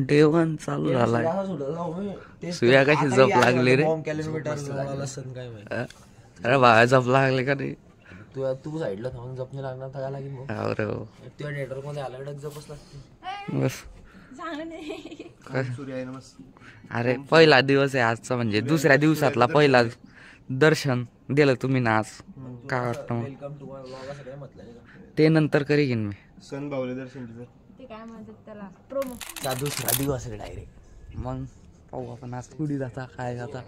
Day 1 चालू झालाय. सुया कशी जप लागली रे. अरे बाबा जप लागले का नाही. तू साईडला थांबून जपणे लागणार काय लागेल मग. तुझ्या नेटवर्क मध्ये आल्याकडे जपच लागते बस. अरे पहिला दिवस आहे आजचा, म्हणजे दुसऱ्या दिवसातला पहिला दर्शन दिलं तुम्ही ना आज. काय वाटतं मग ते नंतर करीन मी. सन बावले दर्शन दुसरा दिवस आहे डायरेक्ट. मग पाहू आपण आज कुठे जाता काय जाता.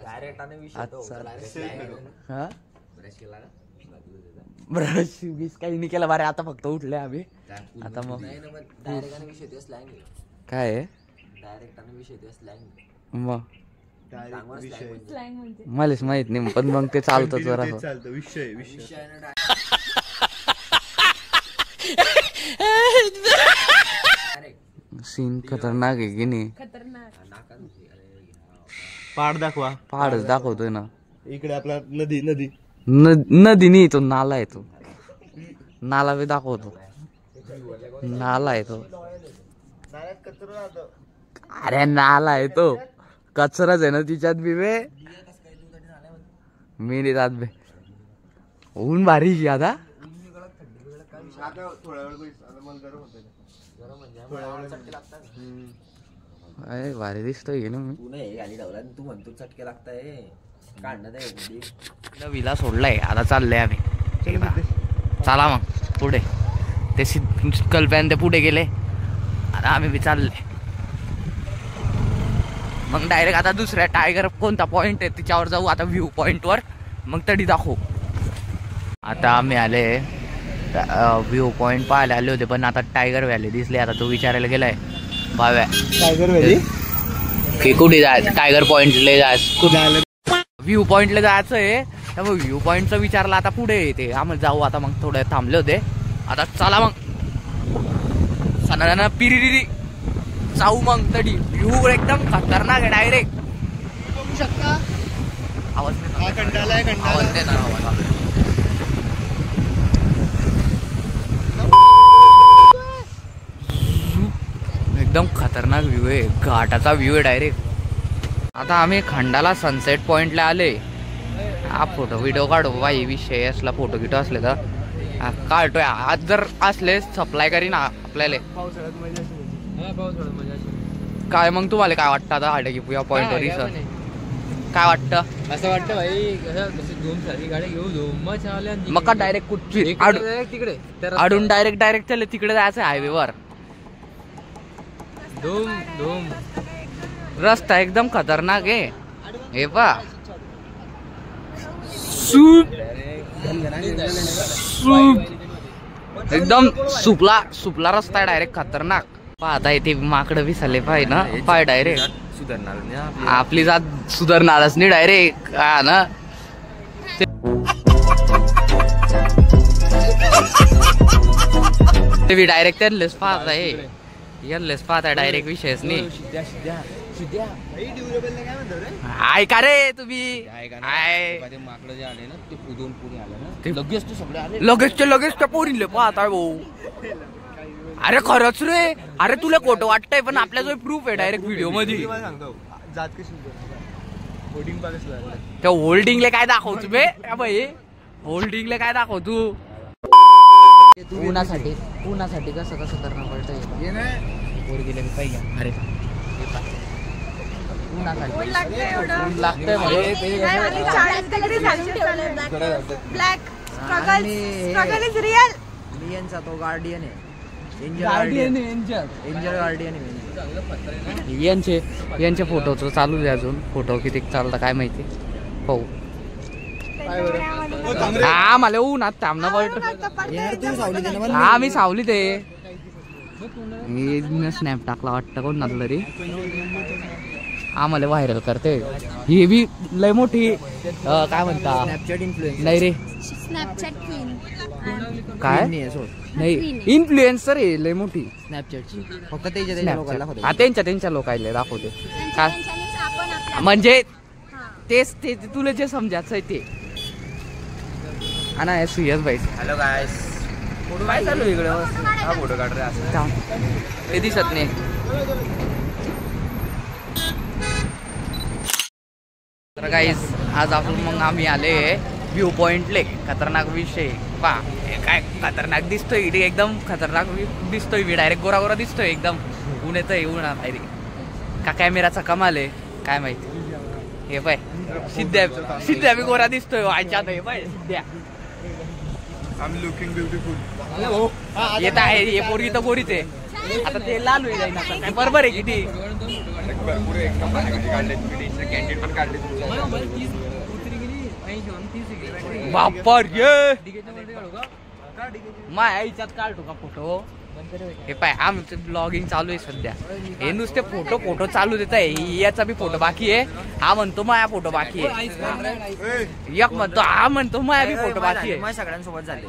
ब्रश बीस काही नाही केलं बारे. आता फक्त उठले आम्ही. आता मग काय आहे मग मलाच माहित नाही, पण मग ते चालतं जरा. सीन खतरनाक आहे की नाही. पहाड दाखवा. पहाडच दाखवतोय ना. इकडे आपला नदी नदी नदी नाही तो नाला आहे. तो नाला बी दाखवतो. नाला आहे तो. अरे नाला आहे तो. कचराच आहे ना तिच्यात बी बे. मी नाही जात बे. ऊन भारी की आता. अरे भारी दिसतोय ना मी. तू म्हणतो चटके लागताय विला सोडलाय. आता चाललंय आम्ही. चला मग पुढे. ते कल्प्यान ते पुढे गेले. आता आम्ही बी चालले. मग डायरेक्ट आता दुसऱ्या टायगर कोणता पॉइंट आहे तिच्यावर जाऊ. आता व्ह्यू पॉइंट वर मग तडी दाखवू. आता आम्ही आले व्ह्यू पॉइंट पाहायला आले होते, पण आता टायगर व्हॅली दिसले. आता तो विचारायला गेलाय भाव्या टायगर व्हॅली की कुठे जायचं. टायगर पॉइंटला जायचं. व्ह्यू पॉइंटला जायचं आहे. त्यामुळे व्ह्यू पॉइंटचं विचारलं. आता पुढे येते आम्हाला जाऊ. आता मग थोडे थांबले होते. आता चला मग सणाना पिरिरी जाऊ. मग तडी व्ह्यू एकदम खतरनाक आहे. डायरेक्ट बघू शकता. आवाज एकदम खतरनाक व्ह्यू आहे. घाटाचा व्ह्यू आहे डायरेक्ट. आता आम्ही खंडाला सनसेट पॉइंटला आले. हा फोटो व्हिडिओ काढू बाई. विषय असला फोटो गिटो असले तर काढतोय. आज जर असले सप्लाय करीन आपल्याला. काय मग तुम्हाला काय वाटतं आता हाडे की या पॉइंट वर काय वाटतं. असं वाटतं भाई धूम सारखी गाडी घेऊ. मग का डायरेक्ट कुठची तिकडे आडून डायरेक्ट चालले तिकडे जायचं हायवे वर. धूम धूम रस्ता एकदम खतरनाक आहे. हे पा सूप एकदम सुपला रस्ता आहे. डायरेक्ट खतरनाक. पाहता येते माकडं विसरले पाय ना. पाय डायरेक्ट सुधारणार आपली जात सुधारणारच नाही डायरेक्ट. हा ना ते डायरेक्ट त्यांनाच पाहत आहे. यांनाच पाहत आहे डायरेक्ट. विषयच नाही. ऐका रे तुम्ही. माकडं जे आले ना ते पुढून पुढे आले ना ते लगेच ते सगळे आले. लगेच त्या पोरीले पाहताय भाऊ. अरे खरंच रे. अरे तुला खोटं वाटतंय पण आपल्या जो प्रूफ आहे डायरेक्ट व्हिडिओ मध्ये. त्या होल्डिंगला काय दाखवतो बे बाई. होल्डिंगला काय दाखवतो. पुण्यासाठी कसं करणं पडतंय. वर गेले पाहिजे. अरे लियनचा तो गार्डियन आहे. यांचे फोटोचं चालू आहे अजून. फोटो किती चालतं काय माहिती. पाहू. हा मला उन्हात थांबणं पडत. हा मी सावली ते स्नॅप टाकला वाटतं कोण नसलं तरी. आम्हाला व्हायरल करते. ही बी लय मोठी काय म्हणता नाही रे. काय नाही इन्फ्लुएन्सर आहे लय मोठी स्नॅपचॅटची. फक्त त्यांच्या लोकांना दाखवते. म्हणजे तेच ते तुला जे समजायचं आहे ते. आणि सुयश भाई. Hello guys. फोटो काय चालू इकडे. हा फोटो काढ रे. असं ते दिसत नाही. गाईज आज आपण मग आम्ही आले व्ह्यू पॉइंटले. खतरनाक विषय पा काय खतरनाक दिसतोय इथे, एकदम खतरनाक दिसतोय. मी डायरेक्ट गोरा गोरा दिसतोय एकदम. ऊन येतंय उन्हा बाहेर का कॅमेराचा कमाल आहे काय माहिती. हे पाय सिद्ध्या मी गोरा दिसतोय आयच्यात. हे पाय सिद्ध्या येत आहे. हे पोरगी तर गोरीच आहे. आता ते लाल होईल जाईल बरोबर आहे किती. बापर माय आईच्यात काढतो का फोटो. हे पाय आमचं ब्लॉगिंग चालू आहे सध्या. हे नुसते फोटो चालू देत आहे. याचा बी फोटो बाकी आहे. हा म्हणतो माया फोटो बाकी आहे. एक म्हणतो हा म्हणतो माया बी फोटो बाकी आहे. सगळ्यांसोबत झाले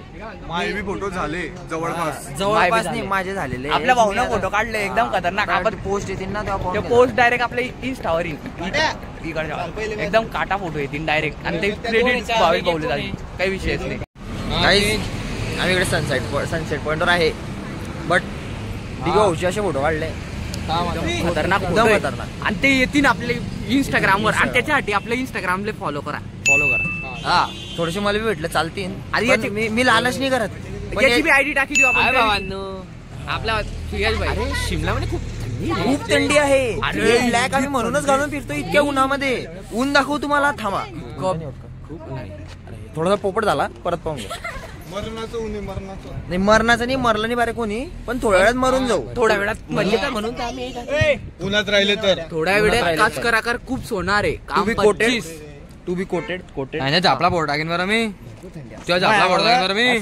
माझे बी फोटो झाले जवळपास नाही माझे झालेले. आपल्या भाऊनं फोटो काढले एकदम खतरनाक. आपण पोस्ट येतील ना तेव्हा पोस्ट डायरेक्ट आपल्या इन्स्टावर येईल. एकदम काटा फोटो येतील डायरेक्ट आणि ते क्रेडिट भावले जाईल. काही विषयच नाही. आम्ही इकडे सनसेट पॉइंटवर आहे. बट दिघे असे फोटो काढले खतरनाक खतरनाक. आणि ते येतील आपले इंस्टाग्रामवर. आणि त्याच्यासाठी आपल्या इंस्टाग्रामला फॉलो करा. हा थोडेसे मला बी भेटले चालतील. आणि मी लालच नाही करत. याची बी आयडी टाकी देऊ आपण आपल्या सुयश भाई. शिमला मध्ये खूप थंडी आहे. ब्लॅक आम्ही म्हणूनच घालून फिरतो इतक्या उन्हामध्ये. ऊन दाखवू तुम्हाला थांबा. थोडासा पोपट झाला परत पाहून घ्या. नाही मरणाचं नाही मरलं नाही बारे कोणी. पण थोड्या वेळात मरून जाऊ. थोड्या वेळात म्हणजे म्हणून उन्हात राहिले तर थोड्या वेळात काच कराकर खूप सोनार आहे. टू बी कोटेड झापला बोर्ड टाकेन बरं मी. तुझ्या झापला बोर्ड टाकेन बरं मी.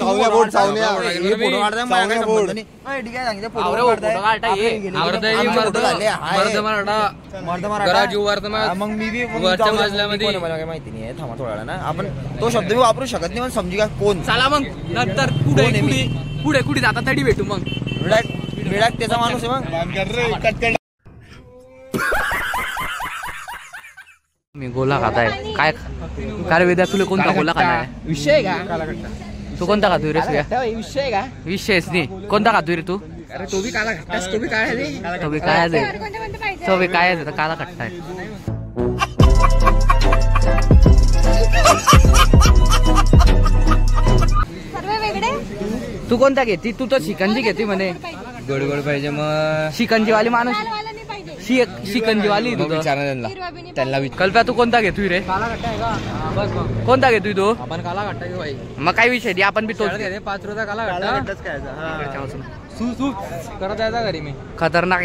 मग मी बी माहिती नाही. थांबा थोड्या वेळा ना आपण तो शब्द मी वापरू शकत नाही. पण समजी का कोण. चला मग नंतर पुढे कुठे जाता तरी भेटू मग. विडाक त्याचा माणूस आहे. मग मी गोला खाताय काय काय वेद्या तुला कोणता गोला खाणार विषय का तू कोणता खातोय रे सगळ्या विषय का विषयच नाही. कोणता खातोय रे तू. अरे तो बी काला खट्टास. तो बी काय तो बी काय तो बी काय काला खट्टाय. तू कोणता घेती. तू तर शिकंजी घेते म्हणे. गोड गोड पाहिजे मग. शिकंजीवाली माणूस शिकंजीवाली त्यांना कल्प्या तू कोणता घेतोय रे. कोणता घेतोय तू. आपण काला घट्टा घेऊ भाई. मग काय विषय दे आपण बी तोच घेते. 5 रुपया काला घट्टा करत यायचा घरी मी. खतरनाक.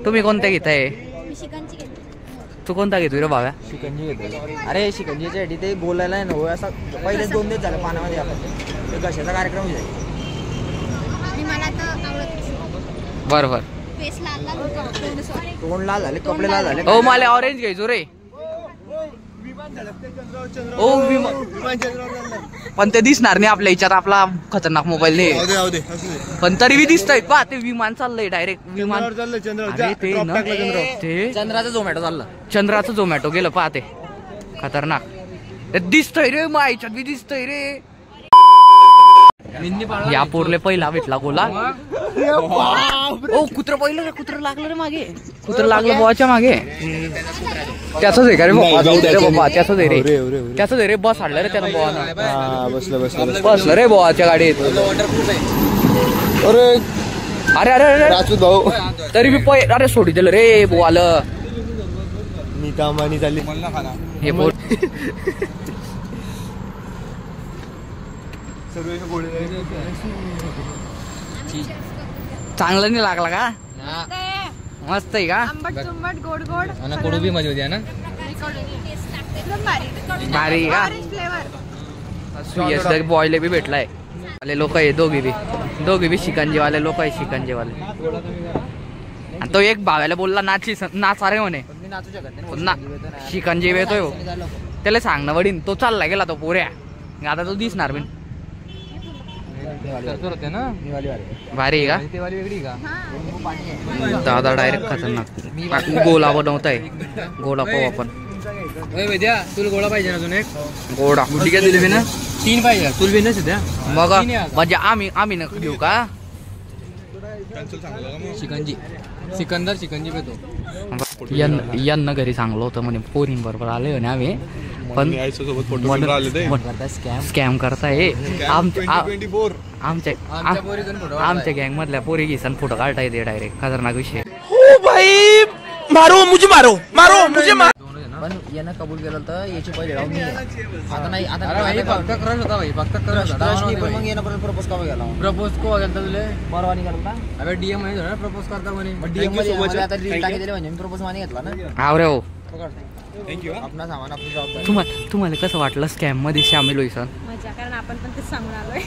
तुम्ही कोणत्या घेताय. तू कोणता घेतोय रे भाव्या. शिकंजी घेतो. अरे शिकंजीच्या साठी ते बोलायला आहे ना असं पहिले 2 दिवस झाले पाण्यामध्ये. आपण कशाचा कार्यक्रम जाईल. बरोबर तोंड लाल झाले कपडे लाल झाले. ओ मला ऑरेंज घ्यायचो रे. ओ पण ते दिसणार नाही आपल्या याच्यात. आपला खतरनाक मोबाईल नाही पण तरी बी दिसतंय. पा ते विमान चाललंय डायरेक्ट. विमान अरे ते चंद्राचा झोमॅटो चालला. चंद्राचं झोमॅटो गेलं पा ते खतरनाक. ते दिसतंय रे मग याच्यात बी दिसतंय रे. या पोरले पहिला भेटला गोला. ओ कुत्र पहिलं कुत्र लागलं रे मागे. कुत्र लागलं बोवाच्या मागे. त्याच आहे का रे बाबा. त्याच आहे रे. त्याच आहे रे. बस हाडलं रे त्यानं बोवानं. बसलं रे बोवाच्या गाडीत. अरे अरे अरे भाऊ तरी मी अरे सोडी दिलं रे बोवालं. नीता अंबानी झाली हे बोल. चांगलं नाही लागला का. मस्त आहे का. गोड गोड कडू बी मध्ये होती ना. भारी का. बॉयले बी भेटलाय. वाले लोक आहे दोघी बी शिकंजीवाले लोक आहे. शिकंजीवाले. आणि तो एक भाव्याला बोलला नाच अरे म्हणे. शिकंजी येतोय त्याला सांगणं वडीन. तो चालला गेला तो पोऱ्या. आता तो दिसणार बी. भारी का. दादा डायरेक्ट खतरनाक गोला बनवताय. गोला पाहू आपण. तुला गोळा पाहिजे ना अजून एक. गोडा ठीक आहे. दिले ना 3 पाहिजे. तुला बी सध्या मग म्हणजे आम्ही न घेऊ का. शिकंजी सिकंदर शिकंजी पे तो यांना घरी सांगलो होतं म्हणे पोरीं बरोबर आले म्हणे आम्ही पण स्कॅम करताय आमच्या गँग मधल्या पोरी घिसन फोटो काढता येते डायरेक्ट खतरनाक विषय. पण यानं कबूल केलं तर याची पहिले राहून आता नाही आता फक्त क्रश होता भाई फक्त क्रश होता. पण मग यानं परत प्रपोज कवा गेला प्रपोज को गेला तुले परवा निघाला ना अबे डीएम मध्ये ना प्रपोज करता म्हणे डीएम मध्ये आम्हाला आता रील टाकी दिली म्हणजे मी प्रपोज माने घेतला ना. हा रे हो थँक्यू आपला सामान आपली जबाबदारी. तुम्हाला कसं वाटलं स्कॅम मध्ये सामील होईसन? मजा कारण आपण पण तेच सांगून आलोय.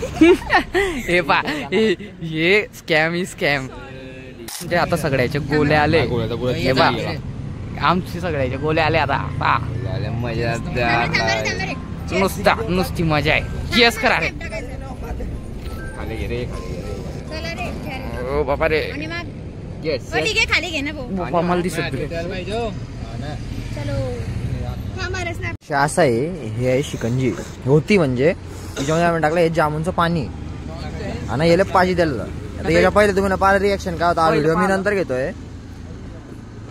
हे पा हे स्कॅम ही स्कॅम म्हणजे आता सगळ्याचे गोले आले. हे पा आमचे सगळ्याचे गोले आले आता पा मजा नुसती मजा आहे. चीअर्स करा रे. खाली घे रे ओ बाबा रे ठीक आहे खाली घे ना भाऊ. मला दिसत असं आहे हे आहे शिकंजी होती म्हणजे तिच्यामध्ये आम्ही टाकलं हे जामुनचं पाणी आणि याला पाजी दिलं. आता याच्या पहिले तुम्ही पाहिलं रिएक्शन काय होता व्हिडिओ मी नंतर घेतोय.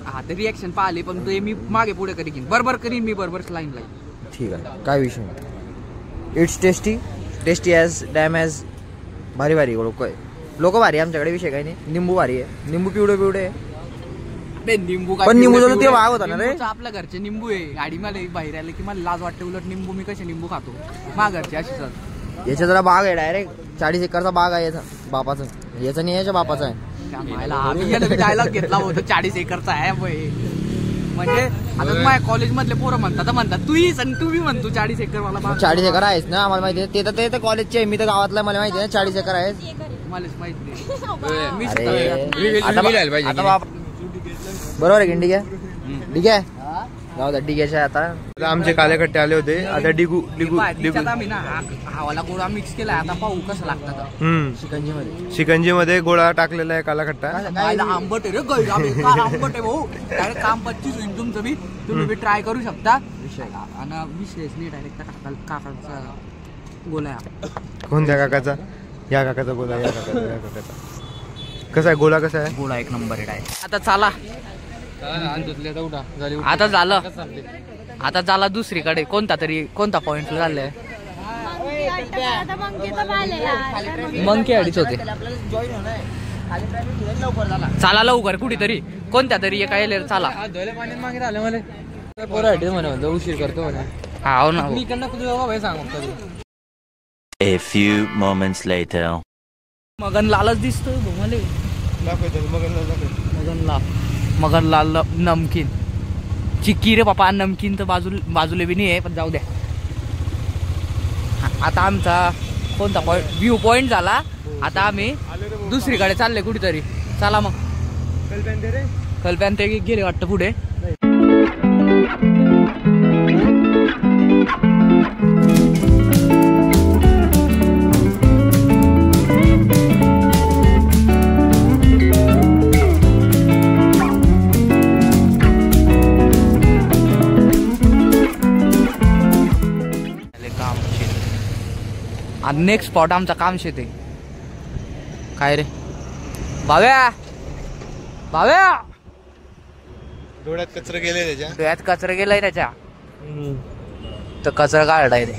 हा ते रिएक्शन पाहिले पण ते मी मागे पुढे करीन बरोबर करीन मी बरोबर लाईन लाईन. ठीक आहे काय विषय नाही. It's tasty as dam as भारी भारी लोक भारी आमच्याकडे विषय काही नाही. निंबू भारी आहे निंबू पिवडे निंबू पण निंबूचा ते भाग होता ना रे. आपल्या घरचे निंबू आहे गाडी मला बाहेर आले की मला लाज वाटते उलट निंबू मी कसे निंबू खातो मा घरचे अशीच. याचा जरा बाग आहे डायरेक्ट 40 एकरचा बाग आहे याचा बापाचा. याचा नाही याच्या बापाचा आहे. डायलॉग घेतला होता 40 एकरचा आहे म्हणजे आता माझ्या कॉलेज मधले पोरं म्हणतात तूही म्हणतो 40 एकर मला 40 एकर आहेच ना आम्हाला माहिती आहे. ते तर कॉलेजचे मी तर गावातला मला माहिती आहे 40 एकर आहे. मलाच माहिती बरोबर आहे की ठीक आहे जाऊ द्या डिग्याच्या आता आमचे कालेकट्टे आले होते आता डिगू आम्ही ना हवाला गोळा मिक्स केला आता पाहू कसं लागतं. शिकंजी मध्ये गोळा टाकलेला आहे कालाखट्टा. आंबट आहे रे आंबट आहे भाऊ. डायरेक्ट काम 25 होईल तुमचं बी तुम्ही बी ट्राय करू शकता. आणि विशेष नाही डायरेक्ट काकाचा गोळा कोणत्या काकाचा? या काकाचा गोळा या काकाचा कसा आहे गोळा कसा आहे? गोळा एक नंबर आहे. आता चला आता झाला दुसरीकडे कोणता पॉइंट झालाय मंकी अडीच होते. चला लवकर कुठेतरी कोणत्या तरी एका येईल चला मागे आलं मला म्हणा उशीर करतो म्हणा. हा हो ना मी कडनं सांग. A few moments later. Magan लालच दिसतोय मगन लाल नमकीन चिक्की रे पापा. नमकीन तर बाजूला बी नाही आहे पण जाऊ द्या. आता आमचा कोणता पॉइंट व्ह्यू पॉइंट झाला. आता आम्ही दुसरीकडे चालले कुठेतरी. चला मग कल्प्यान ते गेले वाटतं पुढे. नेक्स्ट स्पॉट आमचा कामशेत आहे. काय रे भाव्या डोळ्यात कचरा गेले त्याच्या. डोळ्यात कचरा गेलाय त्याच्या तर कचरा काढाय ते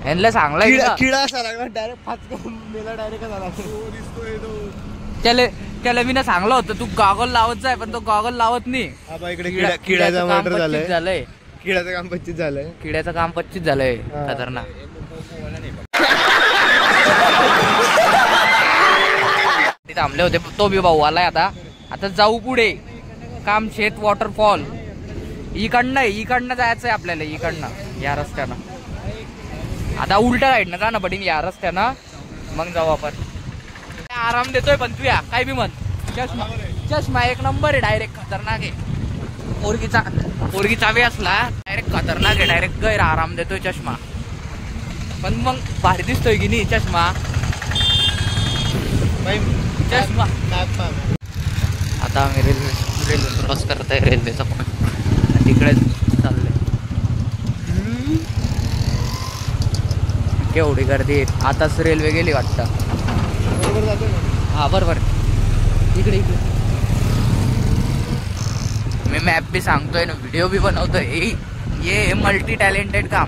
ह्यांना सांगलाय किडा असा लागला डायरेक्ट फाचकन मेला डायरेक्ट झाला. त्याला मी ना सांगलं होतं तू गॉगल लावत जाय पण तो गॉगल लावत नाही. इकडे किड्याचं मर्डर झालंय. किड्याचं काम 25 झालंय. किड्याचं काम 25 झालंय. खतरनाक. थांबले होते तो बी भाऊ आलाय. आता जाऊ पुढे कामशेत वॉटरफॉल. इकडनं जायचंय आपल्याला इकडनं या रस्त्यानं. आता उलट्या साईडनं जाणं पडेल या रस्त्यानं मग जाऊ आपण. आराम देतोय पण तू या काय बी म्हण. चष्मा एक नंबर आहे डायरेक्ट खतरनाक आहे. पोरगीचा बी असला डायरेक्ट खतरनाक आहे. डायरेक्ट गैर आराम देतोय चष्मा पण मग भारी दिसतोय की नाही चष्मा. आता आम्ही रेल्वे क्रॉस करत आहे. रेल्वेचा पॉईंट तिकडे चाललंय. केवढी गर्दी. आताच रेल्वे गेली वाटतं. हा बरोबर इकडे मी मॅप भी सांगतोय ना, व्हिडिओ भी बनवतोय. ये मल्टी टॅलेंटेड काम.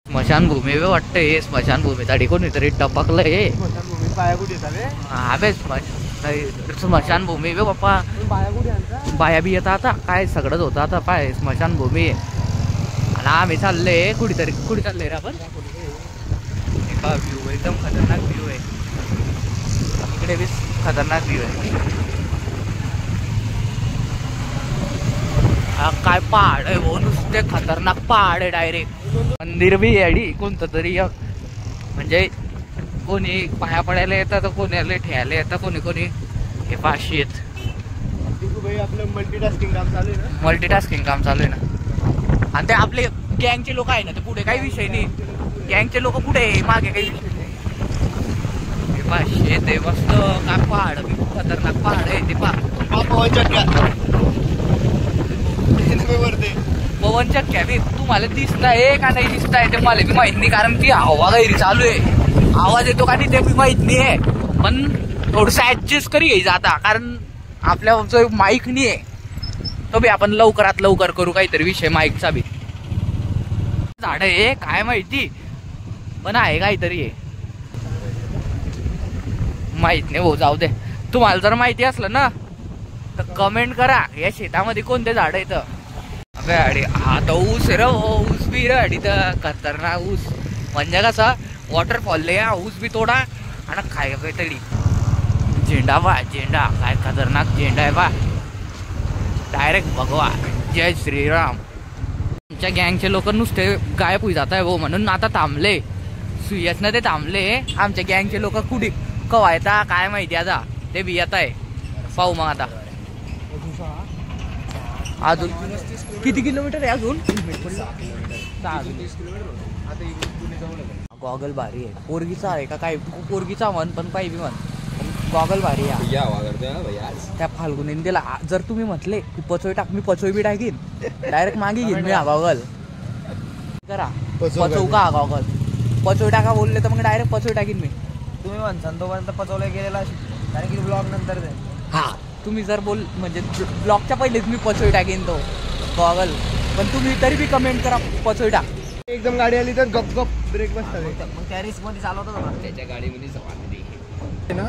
स्मशानभूमी बी वाटतं हे स्मशानभूमीसाठी कोणीतरी टपकलंय. स्मशानभूमी बी बाप्पा बाया बी येतात आता. काय सगळंच होतं आता. पाय स्मशानभूमी आणि आम्ही चाललोय कुठे चाललोय रे आपण. एका व्ह्यू एकदम खतरनाक व्ह्यू आहे. इकडे बी खतरनाक व्ह्यू आहे. काय पहाड आहे भाऊ, नुसते खतरनाक पहाड आहे डायरेक्ट. मंदिर बी आहे कोणतं तरी, म्हणजे कोणी पाया पडायला येतं तर कोणी ठेवायला येतं, कोणी हे पाचशे येत. आपलं मल्टीटास्किंग काम चालू आहे ना. आणि ते आपले गँगचे लोक आहे ना, ते पुढे काही विषय नाही. गँगचे लोक पुढे मागे काही विषय नाही. हे पाचशे ते मस्त काय पहाड, खतरनाक पहाड आहे ते. पवन चक्क्या बी तुम्हाला दिसताय का नाही दिसताय ते मला बी माहित नाही, कारण ती हवा गैरी चालू आहे. आवाज येतो का नाही ते बी माहित नाही आहे. पण थोडस ऍडजस्ट करी घ्यायचं आता, कारण आपल्या जो माईक नाही आहे तो बी आपण लवकरात लवकर करू काहीतरी विषय माईकचा बी. झाड आहे काय माहिती, पण आहे काहीतरी आहे माहित नाही भाऊ. जाऊ दे. तुम्हाला जर माहिती असलं ना तर कमेंट करा. या शेतामध्ये कोणते झाड येतं. हा तर ऊस आहे रे, ऊस बी रे तर खतरनाक ऊस. म्हणजे कसा वॉटरफॉल लय ऊस बी तोडा आणि काय काहीतरी झेंडा बा, झेंडा काय खतरनाक झेंडा आहे बा. डायरेक्ट भगवा जय श्रीराम. आमच्या गँगचे लोक नुसते गायब होई जात आहे भाऊ, म्हणून आता थांबले. सुयसनं ते थांबले. आमच्या गँगचे लोक कुठे कवा येता काय माहिती, आता ते बी येत आहे. पाहू मग आता. अजून किती किलोमीटर आहे अजून. गॉगल भारी आहे. पोरगीचा आहे का काय, पोरगीचा म्हण पण पाहिजे म्हण. गॉगल भारी आहे. त्या फाल्गुनीने दिला. जर तुम्ही म्हटले की पचोई टाक, मी पचोई बी टाकीन डायरेक्ट मागे घेईन मी. हा गॉगल करा पचवू का गॉगल. पचोई टाका बोलले तर मग डायरेक्ट पचोई टाकीन मी. तुम्ही म्हणसान तोपर्यंत पचवलं गेलेला, कारण की ब्लॉग नंतर हा तुम्ही जर बोल म्हणजे ब्लॉकच्या पहिलेच मी पचोई टाकेन तो गॉगल. पण तुम्ही तरी बी कमेंट करा पचोई टाक. एकदम गाडी आली तर गप गप ब्रेक बसतात. मग त्या रिस्क मध्ये चालवतो त्याच्या गाडीमध्ये ना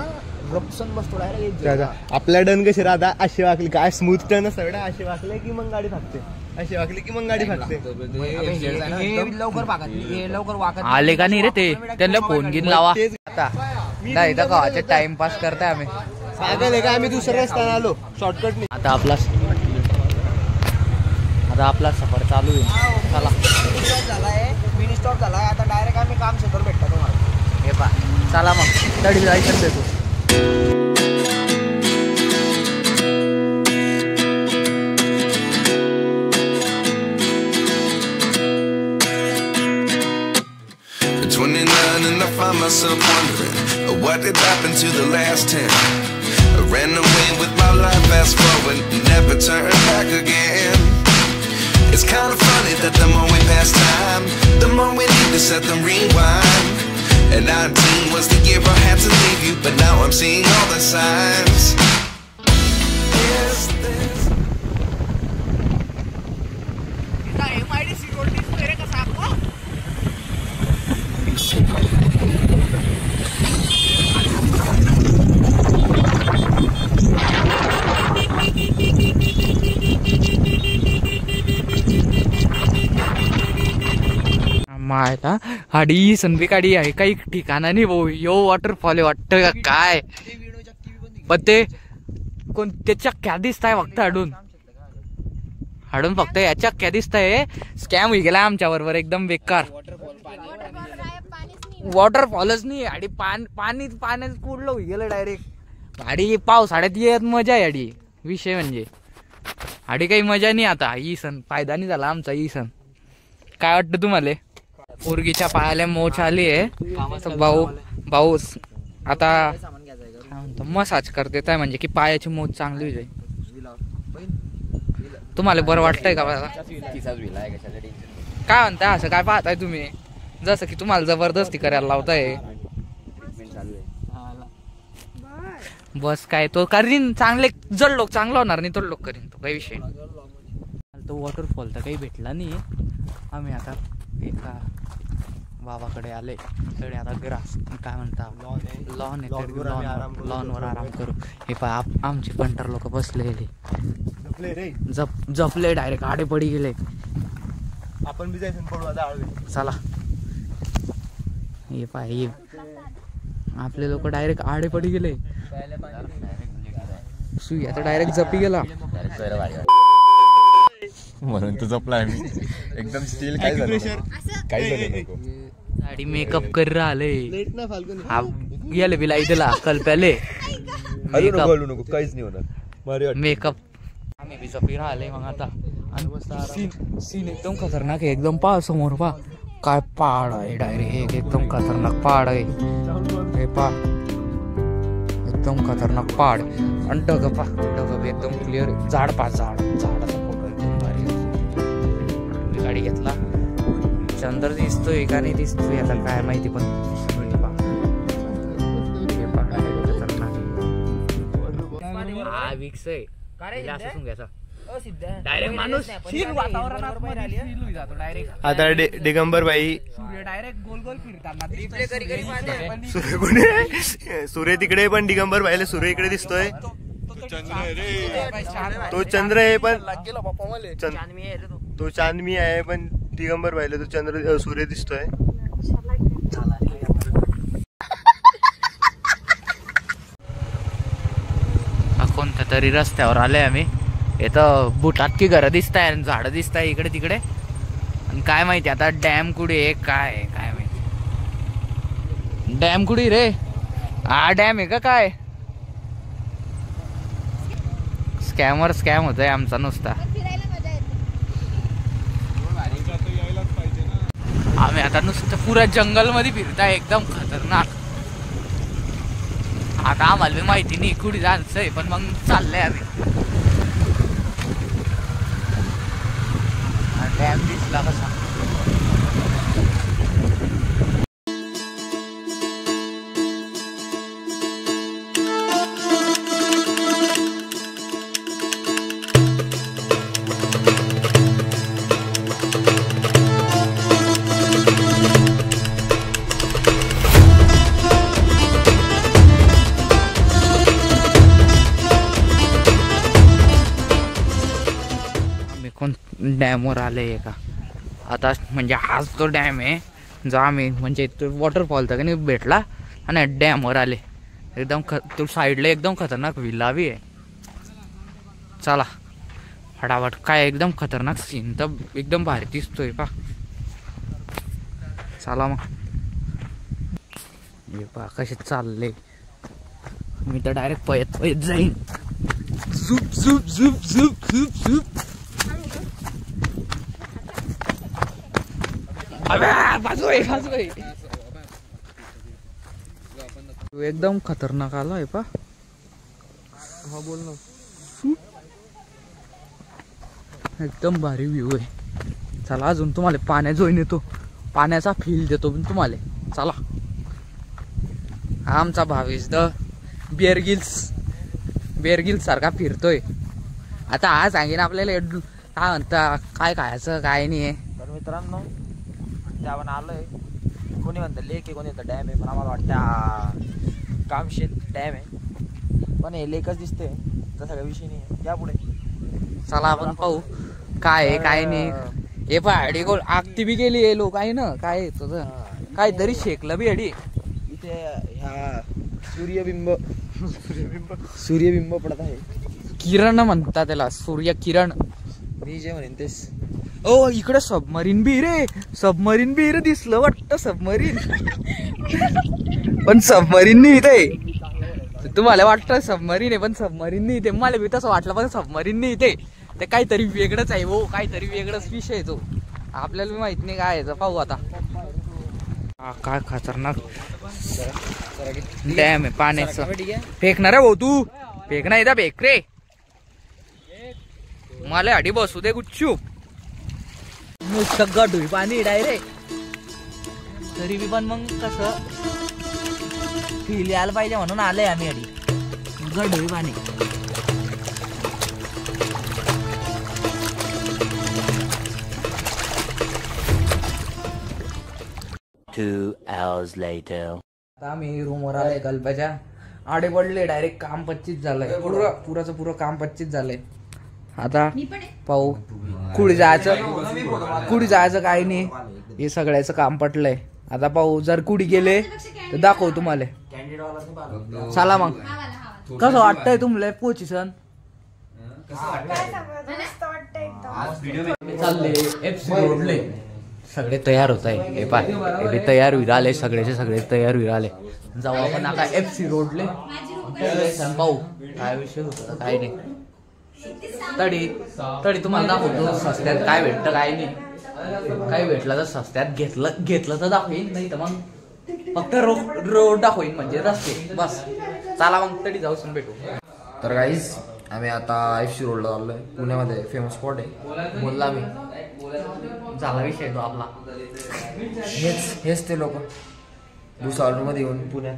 रपसन बसतो डायरेक्ट. आपल्या डन कशी राहता अशी वाकली काय स्मूथ टर्न असतं बेटा. अशी वाकले की मग गाडी थांबते, अशी वाकली की मग गाडी थांबते. लवकर वागत लवकर वागत आले का नाही रे ते, त्यांना फोन घेऊन लावा. आता नाही तर गावाचे टाइमपास करताय आम्ही. पागल का आम्ही दुसऱ्या रस्त्याने आलो शॉर्टकट नाही. आता आपला सफर चालू आहे. चला झालाय, मिनी स्टॉप झालाय. आता डायरेक्ट आम्ही काम क्षेत्र भेटतो तुम्हाला. हे पा चला मग तडी जायचं भेटू. And I find myself wondering what did happen to the last 10. I ran away with my life, fast forward, never turn back again. It's kind of funny that the more we pass time, the more we need to set them rewind. And 19 was the year I had to leave you, but now I'm seeing all the signs. Is this मायला हाडी संधी काढी आहे काही ठिकाणा नाही भाऊ. यो waterfall वाटतं का काय, पण ते कोणत्या चक्क्या दिसताय फक्त हाडून फक्त या चक्क्या दिसताय. स्कॅम होई गेला आमच्या बरोबर एकदम बेकार. वॉटरफॉलच नाही आणि पाण्यात कुडलं होई गेलं डायरेक्ट. आणि पावसाळ्यात येत मजा आहे आडी. विषय म्हणजे आडी काही मजा नाही आता. ही सण फायदा नाही झाला आमचा. ही सण काय वाटतं तुम्हाला. पोरगीच्या पायाला मोच आली आहे. भाऊ आता मसाज करते काय, म्हणजे की पायाची मोच चांगली होईल. तुम्हाला बरं वाटतंय का काय म्हणताय असं काय पाहताय तुम्ही, जसं की तुम्हाला जबरदस्ती करायला लावताय. बस काय तो करीन चांगले जड लोक चांगलं होणार नाही तो लोक करीन तो काही विषय. तर वॉटरफॉल तर काही भेटला नाही. आम्ही आता एका बाबाकडे आले तरी आता ग्रास काय म्हणता लॉन आहे, लॉनवर आराम करू. हे पहा आमचे पंटर लोक बसलेले जपले डायरेक्ट आडे पडी गेले. आपण बी जायचं पडू आता आळवे. चला हे पहा हे आपले लोक डायरेक्ट आडे पडी गेले. सुई आता डायरेक्ट जपी गेला म्हणून तू जपलाय मी एकदम स्टील. काय झालं गाडी मेकअप कर राहिले गेले बिलाई दिला कल्प्याले काहीच नाही होणार मेकअप. आम्ही बी जपी राहिले मग आता. सीन एकदम खतरनाक आहे एकदम. पहा समोर पहा काय पहाड आहे डायरेक्ट एकदम खतरनाक पहाड आहे. हे पहा एकदम खतरनाक पहाड आणि ढग पहा ढग एकदम क्लिअर. झाड पहा झाडाचा फोटो एकदम भारी. गाडी घेतला चंद्र दिसतोय का नाही दिसतोय आता काय माहिती पण हा विक्स आहे डायरेक्ट माणूस आता दिगंबर भाई डायरेक्ट गोल गोल फिरताना सूर्य तिकडे पण दिगंबर भाईला सूर्य इकडे दिसतोय. तो चंद्र आहे पण तो चांदमी आहे पण दिगंबर भाईला तो चंद्र सूर्य दिसतोय. कोणत्या तरी रस्त्यावर आले आम्ही. इथं बुटातकी घरं दिसताय आणि झाडं दिसताय इकडे तिकडे. आणि काय माहिती आता डॅम कुठे आहे काय माहिती. डॅम कुठे रे? हा डॅम आहे का काय? स्कॅम होतोय आमचा नुसता. आम्ही आता नुसतं पुऱ्या जंगल मध्ये फिरताय एकदम खतरनाक. आता आम्हाला माहिती नाही कुठे जायचंय पण मग चाललंय आम्ही. डॅम दिसला कसा. डॅमवर आले का आता म्हणजे हाच तो डॅम आहे जो आम्ही म्हणजे तो वॉटरफॉल तर नाही भेटला आणि डॅमवर आले. एकदम तो साईडला एकदम खतरनाक विला बी आहे. चला फटाफट काय एकदम खतरनाक सीन तर एकदम भारी दिसतोय पा. चला मग हे पा कसे चालले. मी तर डायरेक्ट पयत जाईन. झुप झुप झुप झुप झुप झुप. एकदम खतरनाक आला आहे पा. हा बोल ना. एकदम भारी व्ह्यू आहे. चला अजून तुम्हाला पाण्यात जोईन येतो पाण्याचा फील देतो पण तुम्हाला. चला हा आमचा भावेश द बिअर गिल्स सारखा फिरतोय. आता हा सांगेन आपल्याला काय म्हणता काय खायचं काय नाही आहे. तर मित्रांनो त्या आपण आलोय. कोणी म्हणतं लेक आहे कोणी म्हणतं डॅम आहे पण आम्हाला वाटतं कामशेत डॅम आहे पण हे लेकच दिसते तसा काही विषय नाही आहे. या पुढे चला आपण पाहू काय आहे काय नाही. हे पण अडी गोल आगती बी गेली आहे लोक आहे ना काय तुझं काहीतरी शेकलं बी अडी. इथे ह्या सूर्यबिंब पडत आहे. किरण म्हणतात त्याला सूर्य किरण. मी जे म्हणेन तेच. ओ इकडे सबमरीन बी रे दिसलं वाटतं सबमरीन. पण सबमरीन नाही इथे. तुम्हाला वाटतं सबमरीन आहे पण सबमरीन नाही इथे. मला बी तसं वाटलं पण सबमरीन नाही इथे. ते काहीतरी वेगळंच आहे हो काहीतरी वेगळंच विषय आहे तो. आपल्याला बी माहित नाही काय आहे. पाहू आता. काय खतरनाक डॅम आहे पाण्याचं. फेकणार आहे भाऊ तू फेक नाही दा फेक रे. मला अडी बसू दे गुच्चूप. नुसतं गढूळ पाणी डायरेक्ट. तरी बी पण मग कसं फील यायला पाहिजे म्हणून आलंय आम्ही अडी. गढूळ पाणी 2 hours later. आता आम्ही रूमवर आलोय कल्पाच्या आडे पडले डायरेक्ट काम 25 झालंय पुरं काम 25 झालंय. आता पाहू कुठे जायचं काही नाही. हे सगळ्याचं काम पटलंय. आता पाहू जर कुठे गेले तर दाखव तुम्हाला. चला मग कसं वाटतंय तुम्हाला पोचिसन चालले FC रोडले सगळे तयार होत आहे. हे पाय हे तयार होईल आले सगळ्याचे सगळे तयार होईल आले. जाऊ आपण आता FC रोडले पाहू काय विषय होता काय नाही. तडी तुम्हाला दाखवतो सस्त्यात काय भेटतं काय नाही. काय भेटलं तर सस्त्यात घेतलं तर दाखवीन नाही तर मग फक्त रोड दाखवीन म्हणजे रस्ते बस. चला मग तडी जाऊ भेटू. तर गाईज आम्ही आता FC रोडला आलोय. पुण्यामध्ये फेमस स्पॉट आहे. बोलला मी झाला विषय तो आपला. हेच ते लोक भुसावळमध्ये येऊन पुण्यात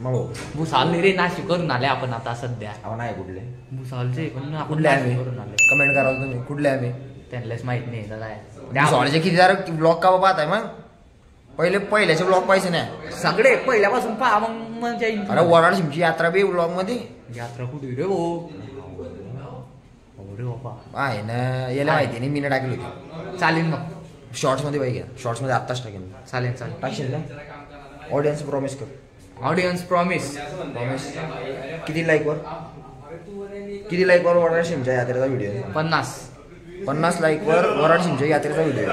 मग भुसावळ रे नाशिक करून आले आपण आता सध्या. नाही कुठले भुसावळचे पण कुठले आम्ही करून आले. कमेंट कराल तुम्ही कुठले आम्ही त्यांनाच माहित नाही काय. भुसावळचे किती जरा ब्लॉग का पाहत आहे मग पहिल्याचे ब्लॉग पाहिजे नाही सगळे पहिल्यापासून पहा मग म्हणजे. अरे वराड सिमची यात्रा बी ब्लॉग मध्ये यात्रा कुठे रे हो रे बाबा आहे ना याला माहिती नाही. मीनं टाकली होती. चालेल मग शॉर्ट्स मध्ये पाहिजे. शॉर्ट्स मध्ये आत्ताच टाकेन. चालेल टाकशील ना. ऑडियन्स प्रॉमिस कर. ऑडियन्स प्रॉमिस किती लाईक वर वराड सिमच्या यात्रेचा व्हिडिओ 50 लाईक वर वराड सिमच्या यात्रेचा व्हिडिओ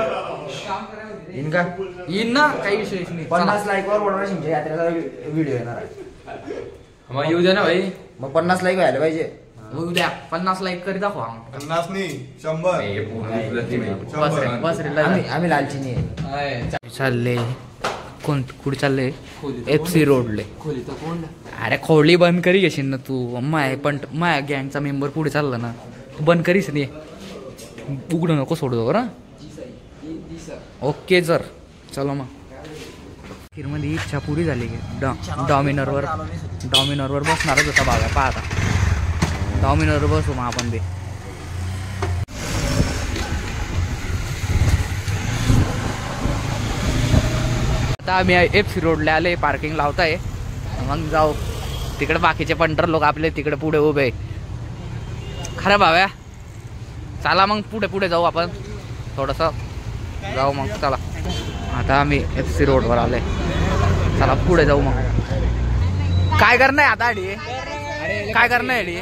येईन का? येईन ना काही विषय नाही. 50 लाईक वर वराड सिमच्या यात्रेचा व्हिडिओ येणार आहे. मग येऊ दे ना भाई. मग 50 लाईक व्हायला पाहिजे. उद्या 50 लाईक करी दाखवा. 50 नाही 100. बस रे आम्ही लालची नाही. चालले कोण कुठे चालले FC रोडले. अरे खोली बंद करी घेशील ना तू. पण माया गँगचा मेंबर पुढे चालला ना तू बंद करीस नाही. उघडं नको सोडू बरं. ओके जर चलो मग खीरमध्ये इच्छा पुरी झाली की डॉमिनरवर बसणारच होता बाबा. पाहता डॉमिनरवर बसू मग आपण बी. आता आम्ही FC रोडला आले. पार्किंग लावताय मग जाऊ तिकडे. बाकीचे पंटर लोक आपले तिकडे पुढे उभे खरं भाव्या. चला मग पुढे जाऊ आपण थोडंसं जाऊ मग. चला आता आम्ही FC रोडवर आलोय. चला पुढे जाऊ मग. काय करणं आहे आता अडी काय करणं आहे अडी.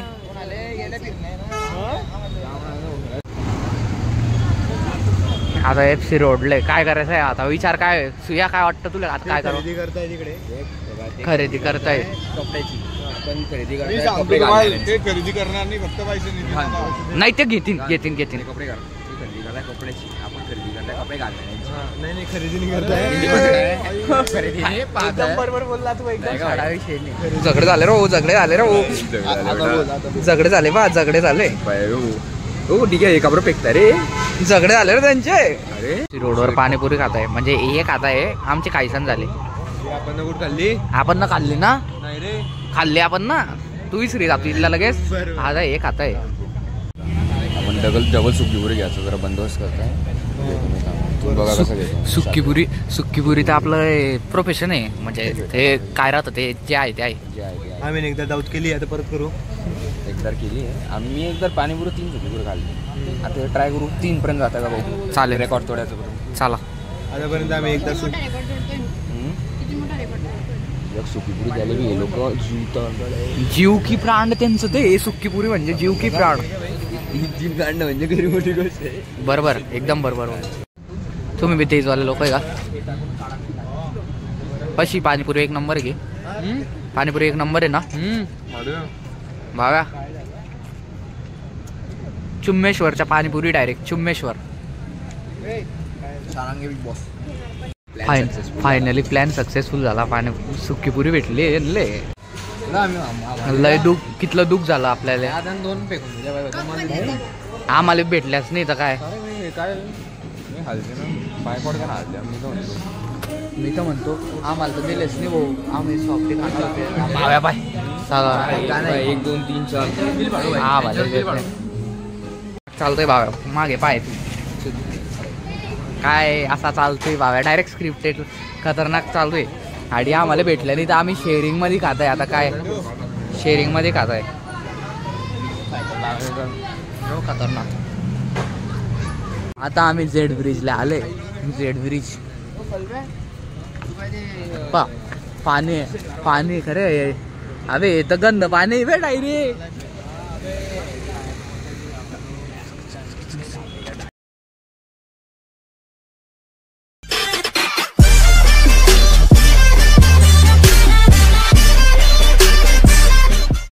आता FC रोडले काय करायचं आहे आता विचार काय सुया काय वाटतं तुला आता काय खरेदी करताय तिकडे. खरेदी करताय खरेदी करणार नाही फक्त पैसे नाही ते घेतील नाही खरेदी नाही करताय. बरोबर बोलला तू एकदम विषय नाही. झगडे झाले ठीक आहे कपडे फेकता रे. झगडे झाले रे त्यांचे. रोडवर पाणीपुरी खाताय म्हणजे हे खाताय. आमची काहीसन झाली. आपण ना खाल्ली ना खाल्ली आपण ना. तू विसरी जातो इथला लगेच. आता हे खाताय आपण डबल सुक्कीपुरी घ्यायचं जरा बंदोबस्त करताय. बघा कसं घेतो सुक्कीपुरी तर आपलं प्रोफेशन आहे. म्हणजे ते काय राहतं ते जे आहे ते आहे. आम्ही एकदा दाऊद केली आता परत करू. एकदा केली आहे आम्ही. एकदा पाणीपुरी 3 सुक्कीपुरी खाल्ली. आता ट्राय करू 3 पर्यंत जाता का भाऊ. चालेल रेकॉर्ड तोडायचं पर्यंत. चला आतापर्यंत आम्ही एकदा सुक्कीपुरी द्यायला बी हे लोक जीव की प्राण त्यांचं ते. सुक्कीपुरी म्हणजे जीव की प्राण. जीव काढणं म्हणजे घरी मोठी गोष्ट आहे. बरोबर एकदम बरोबर. तुम्ही बी तेजवाले लोक आहे का. कशी पाणीपुरी 1 नंबर आहे की. पाणीपुरी 1 नंबर आहे ना भाव्या. चुम्मेश्वरच्या panipuri direct Chummeshwar. Finally plan successful झाला. सुक्कीपुरी भेटली. लय कितलं दुःख झालं आपल्याला. 2 फेकून दिल्या आम्हाला भेटल्याच नाही तर काय. मी तर म्हणतो आम्हाला तर दिलेच नाही भाऊ. आम्ही सॉफ्टी खाणार होते. बाय 1 2 3 4 हा चालतंय बाबा मागे पाय तू. काय असा चालतोय बाबा, डायरेक्ट स्क्रिप्टेड खतरनाक चालू आहे. आणि आम्हाला भेटलं नाही तर आम्ही शेअरिंग मध्ये खात आहे. आता काय शेअरिंग मध्ये खात आहे खतरनाक. आता आम्ही झेड ब्रिजला आले. झेड ब्रिज पाणी पाणी खरे. अबे तर गंद पाणी भेटाय रे.